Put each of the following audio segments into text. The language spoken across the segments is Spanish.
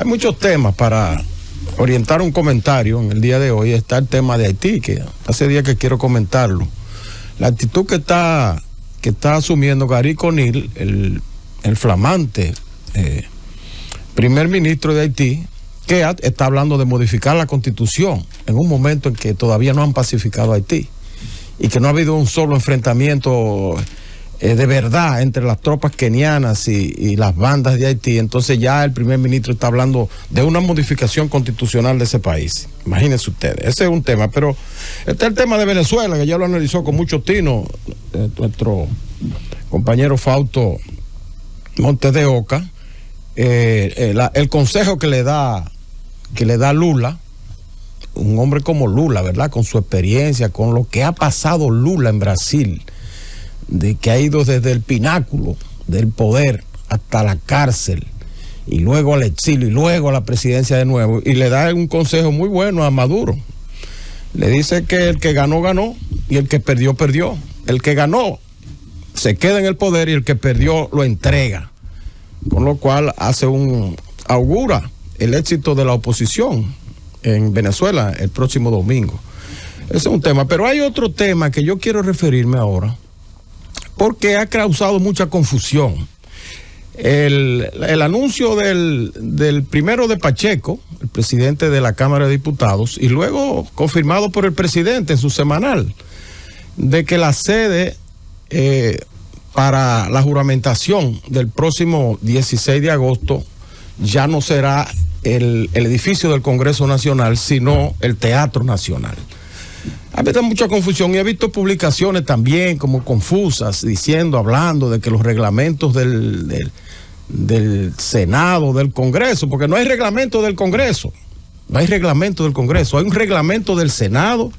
Hay muchos temas para orientar un comentario en el día de hoy. Está el tema de Haití, que hace días que quiero comentarlo. La actitud que está asumiendo Gary Conil, el flamante primer ministro de Haití, que está hablando de modificar la constitución en un momento en que todavía no han pacificado a Haití y que no ha habido un solo enfrentamiento de verdad entre las tropas kenianas y las bandas de Haití. Entonces ya el primer ministro está hablando de una modificación constitucional de ese país. Imagínense ustedes, ese es un tema. Pero está el tema de Venezuela, que ya lo analizó con mucho tino nuestro compañero Fausto Montes de Oca. El consejo que le da Lula, un hombre como Lula, ¿verdad? Con su experiencia, con lo que ha pasado Lula en Brasil, de que ha ido desde el pináculo del poder hasta la cárcel y luego al exilio y luego a la presidencia de nuevo, y le da un consejo muy bueno a Maduro. Le dice que el que ganó, ganó, y el que perdió, perdió. El que ganó se queda en el poder y el que perdió lo entrega. Con lo cual augura el éxito de la oposición en Venezuela el próximo domingo. Ese es un tema. Pero hay otro tema que yo quiero referirme ahora, porque ha causado mucha confusión. El anuncio del primero de Pacheco, el presidente de la Cámara de Diputados, y luego confirmado por el presidente en su semanal, de que la sede para la juramentación del próximo 16 de agosto ya no será el edificio del Congreso Nacional, sino el Teatro Nacional. Ha habido mucha confusión y he visto publicaciones también como confusas, hablando de que los reglamentos del Senado, del Congreso, porque no hay reglamento del Congreso, hay un reglamento del Senado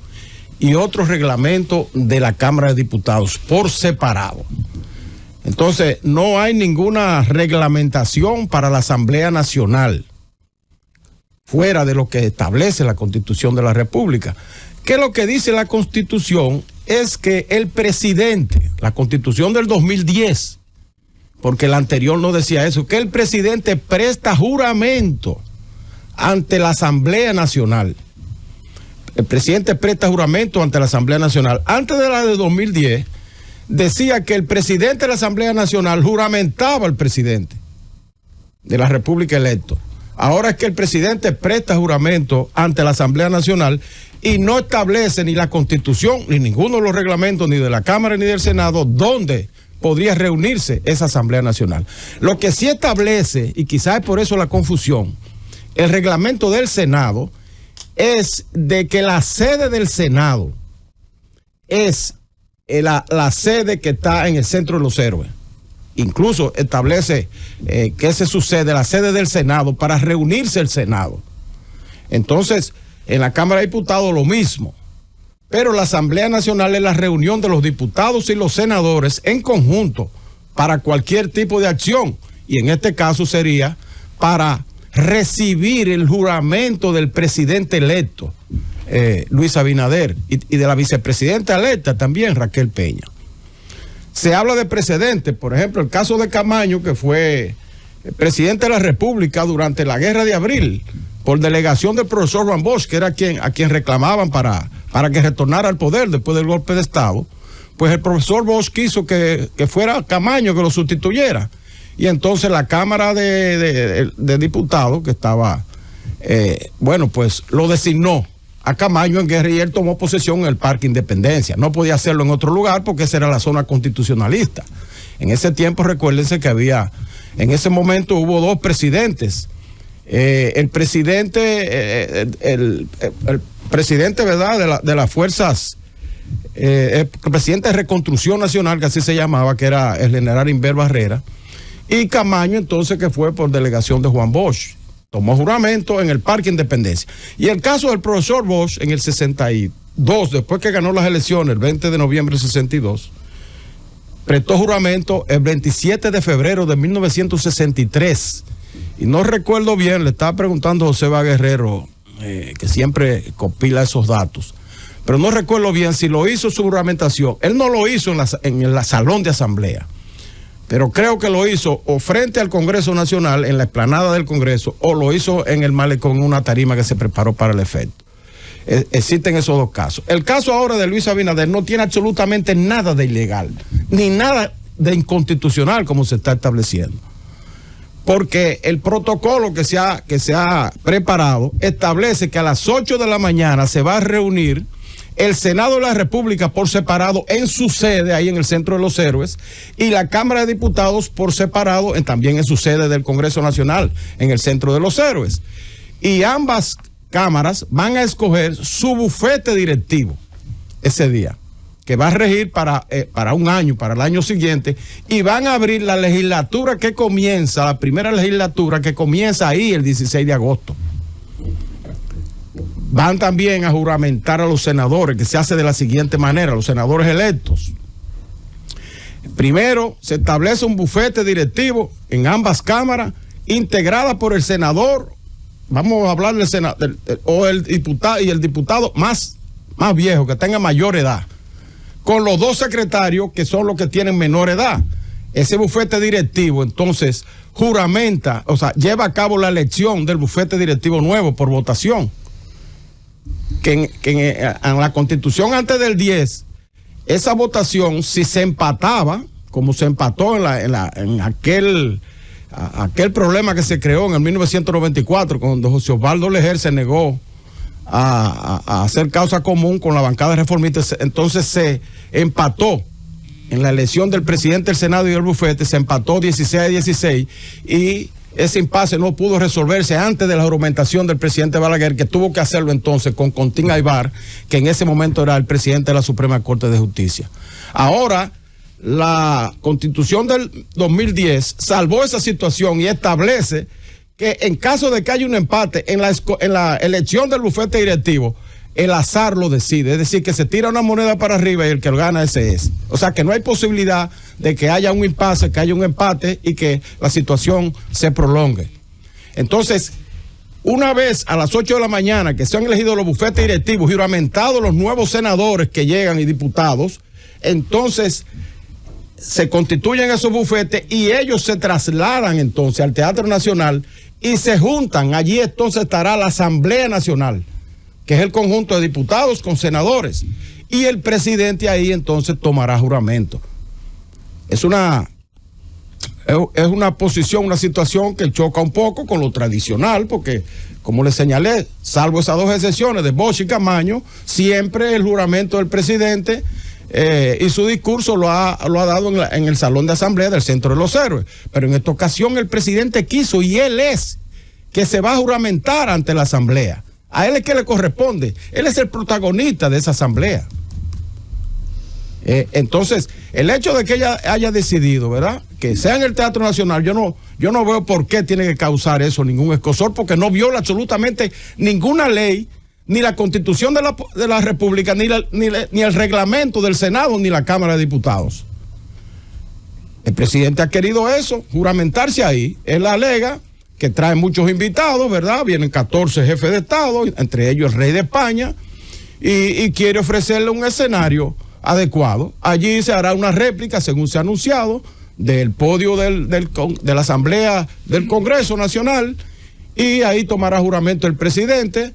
y otro reglamento de la Cámara de Diputados por separado. Entonces, no hay ninguna reglamentación para la Asamblea Nacional, fuera de lo que establece la Constitución de la República. Que lo que dice la Constitución es que el presidente, la Constitución del 2010, porque la anterior no decía eso, que el presidente presta juramento ante la Asamblea Nacional. El presidente presta juramento ante la Asamblea Nacional. Antes de la de 2010, decía que el presidente de la Asamblea Nacional juramentaba al presidente de la República electo. Ahora es que el presidente presta juramento ante la Asamblea Nacional y no establece ni la Constitución, ni ninguno de los reglamentos, ni de la Cámara ni del Senado, dónde podría reunirse esa Asamblea Nacional. Lo que sí establece, y quizás es por eso la confusión, el reglamento del Senado, es de que la sede del Senado es la sede que está en el Centro de los Héroes. Incluso establece que ese sucede, la sede del Senado, para reunirse el Senado. Entonces, en la Cámara de Diputados lo mismo. Pero la Asamblea Nacional es la reunión de los diputados y los senadores en conjunto para cualquier tipo de acción. Y en este caso sería para recibir el juramento del presidente electo, Luis Abinader, y de la vicepresidenta electa también, Raquel Peña. Se habla de precedentes, por ejemplo, el caso de Camaño, que fue presidente de la República durante la Guerra de Abril, por delegación del profesor Juan Bosch, que era a quien reclamaban para que retornara al poder después del golpe de Estado. Pues el profesor Bosch quiso que fuera Camaño que lo sustituyera. Y entonces la Cámara de Diputados, que estaba, pues lo designó a Camaño en guerra y él tomó posesión en el Parque Independencia. No podía hacerlo en otro lugar porque esa era la zona constitucionalista. En ese tiempo, recuérdense que en ese momento hubo dos presidentes. El presidente, ¿verdad?, de las fuerzas, el presidente de Reconstrucción Nacional, que así se llamaba, que era el general Inver Barrera, y Camaño, entonces, que fue por delegación de Juan Bosch. Tomó juramento en el Parque Independencia. Y el caso del profesor Bosch, en el 62, después que ganó las elecciones, el 20 de noviembre del 62, prestó juramento el 27 de febrero de 1963. Y no recuerdo bien, le estaba preguntando a José Va Guerrero, que siempre compila esos datos, pero no recuerdo bien si lo hizo su juramentación. Él no lo hizo en el salón de asamblea. pero creo que lo hizo o frente al Congreso Nacional, en la explanada del Congreso, o lo hizo en el malecón, en una tarima que se preparó para el efecto. Existen esos dos casos. El caso ahora de Luis Abinader no tiene absolutamente nada de ilegal, ni nada de inconstitucional como se está estableciendo. Porque el protocolo que se ha preparado establece que a las 8 de la mañana se va a reunir el Senado de la República por separado en su sede, ahí en el Centro de los Héroes, y la Cámara de Diputados por separado también en su sede del Congreso Nacional, en el Centro de los Héroes. Y ambas cámaras van a escoger su bufete directivo ese día, que va a regir para un año, para el año siguiente, y van a abrir la legislatura que comienza, la primera legislatura que comienza ahí el 16 de agosto. Van también a juramentar a los senadores, que se hace de la siguiente manera, los senadores electos. Primero, se establece un bufete directivo en ambas cámaras, integrada por el senador, vamos a hablar del senador, o el diputado, y el diputado más viejo, que tenga mayor edad, con los dos secretarios, que son los que tienen menor edad. Ese bufete directivo, entonces, juramenta, o sea, lleva a cabo la elección del bufete directivo nuevo por votación. Que en la Constitución antes del 10, esa votación, si se empataba, como se empató en aquel problema que se creó en el 1994, cuando José Osvaldo Leger se negó a hacer causa común con la bancada reformista, entonces se empató en la elección del presidente del Senado y del bufete, se empató 16-16, y ese impasse no pudo resolverse antes de la juramentación del presidente Balaguer, que tuvo que hacerlo entonces con Contín Aybar, que en ese momento era el presidente de la Suprema Corte de Justicia. Ahora, la Constitución del 2010 salvó esa situación y establece que en caso de que haya un empate en la elección del bufete directivo, el azar lo decide, es decir, que se tira una moneda para arriba y el que lo gana ese es. O sea que no hay posibilidad de que haya un impasse, que haya un empate y que la situación se prolongue. Entonces, una vez a las 8 de la mañana que se han elegido los bufetes directivos y juramentados los nuevos senadores que llegan y diputados, entonces se constituyen esos bufetes y ellos se trasladan entonces al Teatro Nacional y se juntan. Allí entonces estará la Asamblea Nacional, que es el conjunto de diputados con senadores, y el presidente ahí entonces tomará juramento. Es una posición, una situación que choca un poco con lo tradicional, porque, como les señalé, salvo esas dos excepciones de Bosch y Camaño, siempre el juramento del presidente y su discurso lo ha dado en el Salón de Asamblea del Centro de los Héroes. Pero en esta ocasión el presidente quiso, y él es que se va a juramentar ante la Asamblea. A él es que le corresponde. Él es el protagonista de esa asamblea. Entonces, el hecho de que ella haya decidido, ¿verdad?, que sea en el Teatro Nacional, yo no veo por qué tiene que causar eso ningún escozor, porque no viola absolutamente ninguna ley, ni la Constitución de la República, ni el reglamento del Senado, ni la Cámara de Diputados. El presidente ha querido eso, juramentarse ahí. Él alega que trae muchos invitados, ¿verdad? Vienen 14 jefes de Estado, entre ellos el rey de España, y quiere ofrecerle un escenario adecuado. Allí se hará una réplica, según se ha anunciado, del podio de la Asamblea del Congreso Nacional, y ahí tomará juramento el presidente.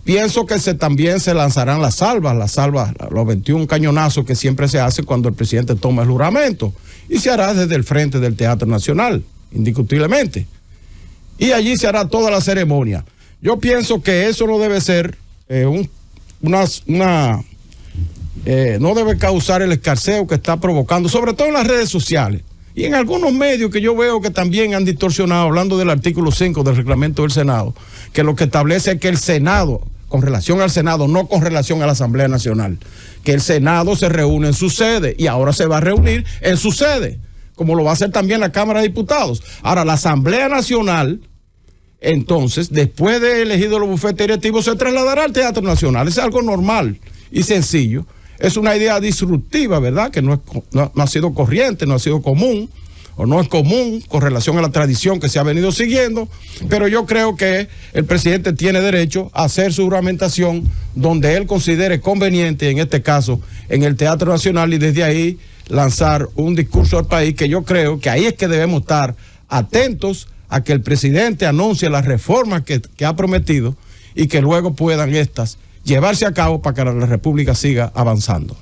Pienso que también se lanzarán las salvas, los 21 cañonazos que siempre se hace cuando el presidente toma el juramento, y se hará desde el frente del Teatro Nacional, indiscutiblemente. Y allí se hará toda la ceremonia. Yo pienso que eso no debe ser no debe causar el escarceo que está provocando, sobre todo en las redes sociales y en algunos medios que yo veo que también han distorsionado, hablando del artículo 5 del reglamento del Senado, que lo que establece es que el Senado, con relación al Senado, no con relación a la Asamblea Nacional, que el Senado se reúne en su sede, y ahora se va a reunir en su sede, como lo va a hacer también la Cámara de Diputados. Ahora, la Asamblea Nacional, entonces, después de elegido los bufetes directivos, se trasladará al Teatro Nacional. Es algo normal y sencillo. Es una idea disruptiva, ¿verdad?, que no ha sido corriente, no ha sido común, o no es común con relación a la tradición que se ha venido siguiendo, pero yo creo que el presidente tiene derecho a hacer su juramentación donde él considere conveniente, en este caso, en el Teatro Nacional, y desde ahí lanzar un discurso al país, que yo creo que ahí es que debemos estar atentos a que el presidente anuncie las reformas que ha prometido y que luego puedan estas llevarse a cabo para que la República siga avanzando.